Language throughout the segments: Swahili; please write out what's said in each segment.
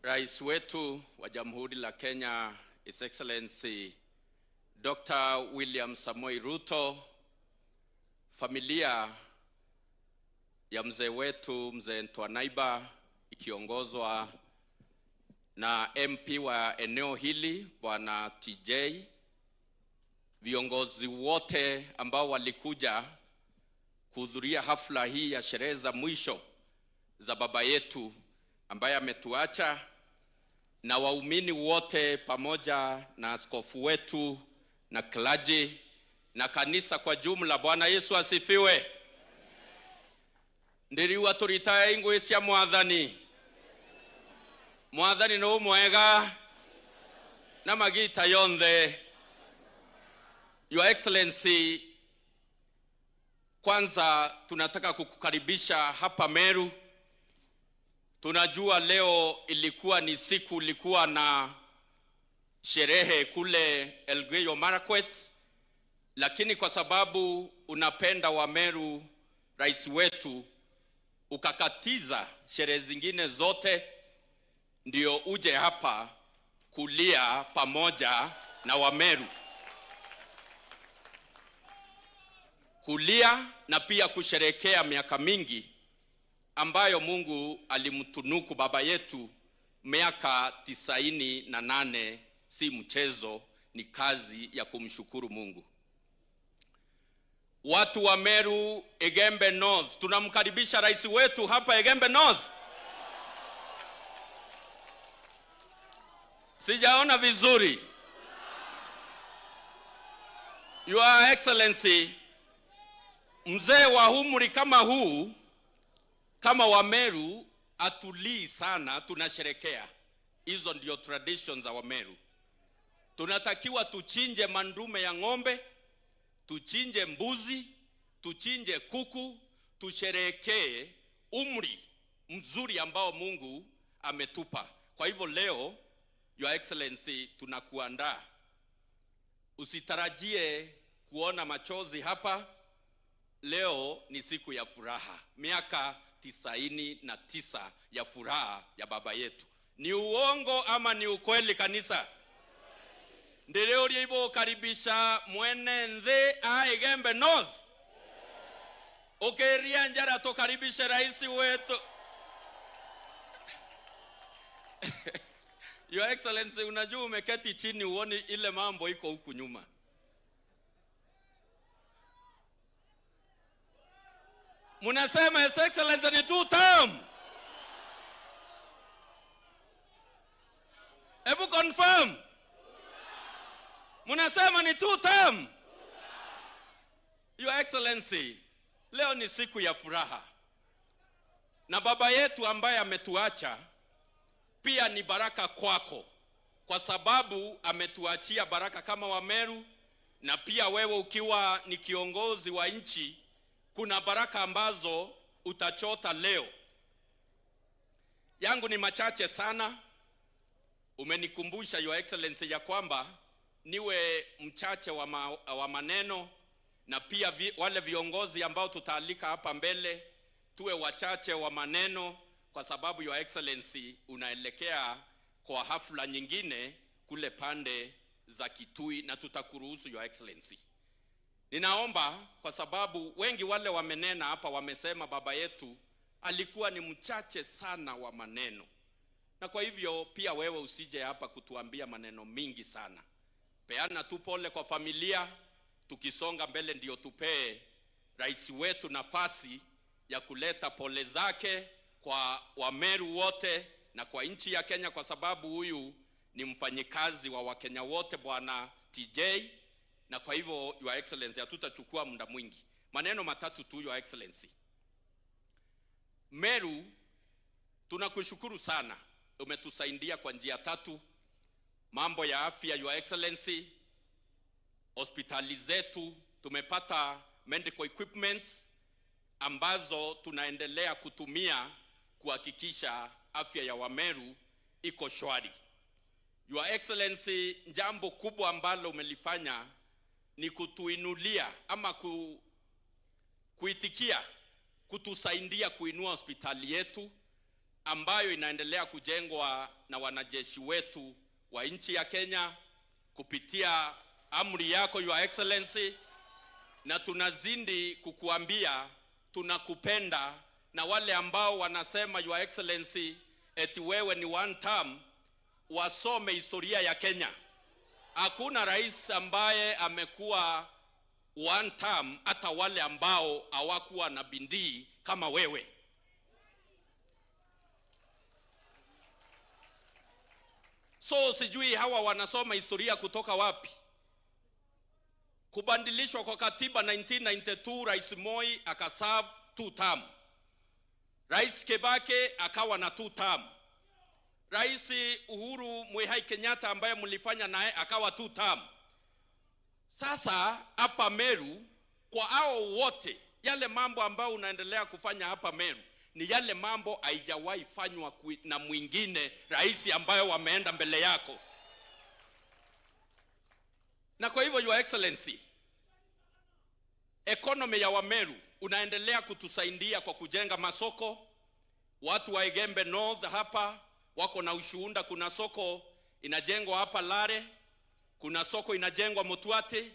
Rais wetu wa Jamhuri la Kenya, His Excellency Dr. William Samoei Ruto, familia ya mzee wetu mzee Ntwanaiba ikiongozwa na MP wa eneo hili Bwana TJ, viongozi wote ambao walikuja kuhudhuria hafla hii ya sherehe za mwisho za baba yetu ambaye ametuacha, na waumini wote pamoja na askofu wetu na clergy na kanisa kwa jumla. Bwana Yesu asifiwe. Ndiriwa turitae ingwe cia mwathani. Mwathani no mwega na magita yonthe. Your Excellency, kwanza tunataka kukukaribisha hapa Meru. Tunajua leo ilikuwa na sherehe kule Elgeyo Marakwet, lakini kwa sababu unapenda wa Meru, rais wetu, ukakatiza sherehe zingine zote ndio uje hapa kulia pamoja na wa Meru. Kulia na pia kusherekea miaka mingi ambayo Mungu alimtunuku baba yetu. Miaka 98 si mchezo, ni kazi ya kumshukuru Mungu. Watu wa Meru, Egembe North, tunamkaribisha rais wetu hapa Egembe North. Sijaona vizuri. Your Excellency, mzee wa umri kama huu, kama wa Meru, atulii sana, tunasherekea. Hizo ndio traditions za wa Meru. Tunatakiwa tuchinje mandume ya ng'ombe, tuchinje mbuzi, tuchinje kuku, tusherekee umri mzuri ambao Mungu ametupa. Kwa hivyo leo, Your Excellency, tunakuandaa. Usitarajie kuona machozi hapa. Leo ni siku ya furaha. Miaka 99 ya furaha ya baba yetu. Ni uongo ama ni ukweli kanisa? Ndireo ribo karibisha mwene nde Egembe North. Okeria njara to karibisha rais wetu. Your Excellency, unajua umeketi chini uone ile mambo iko huku nyuma. Munasema His Excellency ni 2 term. Ebu confirm. Munasema ni 2 term. Your Excellency, leo ni siku ya furaha. Na baba yetu ambaye ametuacha pia ni baraka kwako, kwa sababu ametuachia baraka kama wa Meru, na pia wewe ukiwa ni kiongozi wa nchi, kuna baraka ambazo utachota leo. Yangu ni machache sana. Umenikumbusha Your Excellency ya kwamba niwe mchache wa maneno, na pia wale viongozi ambao tutaalika hapa mbele tuwe wachache wa maneno, kwa sababu Your Excellency unaelekea kwa hafla nyingine kule pande za Kitui, na tutakuruhusu Your Excellency. Ninaomba, kwa sababu wengi wale wamenena hapa wamesema baba yetu alikuwa ni mchache sana wa maneno, na kwa hivyo pia wewe usije hapa kutuambia maneno mingi sana. Peana tu pole kwa familia. Tukisonga mbele ndio tupee rais wetu nafasi ya kuleta pole zake kwa Wameru wote na kwa nchi ya Kenya, kwa sababu huyu ni mfanyikazi wa Wakenya wote, Bwana TJ. Na kwa hivyo Your Excellency, hatutachukua muda mwingi. Maneno matatu tu Your Excellency. Meru, tunakushukuru sana. Umetusaidia kwa njia 3. Mambo ya afya Your Excellency, hospitali zetu tumepata medical equipments ambazo tunaendelea kutumia kuhakikisha afya ya Wameru iko shwari. Your Excellency, jambo kubwa ambalo umelifanya ni kutuinulia ama kuitikia kutusaidia kuinua hospitali yetu ambayo inaendelea kujengwa na wanajeshi wetu wa nchi ya Kenya kupitia amri yako Your Excellency, na tunazidi kukuambia tunakupenda, na wale ambao wanasema Your Excellency eti wewe ni one term, wasome historia ya Kenya. Hakuna rais ambaye amekuwa one term, hata wale ambao hawakuwa na bidii kama wewe. So sijui hawa wanasoma historia kutoka wapi. Kubadilishwa kwa katiba 1992, Rais Moi akaserve 2 term. Rais Kibaki akawa na 2 term. Rais Uhuru Muigai Kenyatta ambaye mlifanya naye akawa 2 term. Sasa hapa Meru, kwa hao wote, yale mambo ambayo unaendelea kufanya hapa Meru ni yale mambo haijawahi fanywa na mwingine rais ambayo wameenda mbele yako. Na kwa hivyo Your Excellency, economy ya Wameru unaendelea kutusaidia kwa kujenga masoko. Watu wa Igembe North hapa wako na ushuhuda. Kuna soko inajengwa hapa Lare, kuna soko inajengwa Mutwati.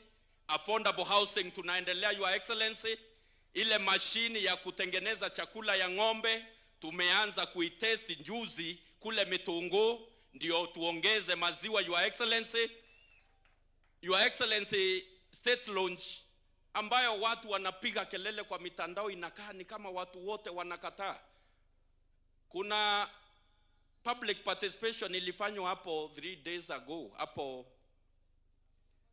Affordable housing tunaendelea Your Excellency. Ile mashini ya kutengeneza chakula ya ng'ombe tumeanza kuitest juzi kule Mitungu, ndio tuongeze maziwa Your Excellency. Your Excellency, state launch ambayo watu wanapiga kelele kwa mitandao inakaa ni kama watu wote wanakataa. Kuna public participation ilifanywa hapo 3 days ago hapo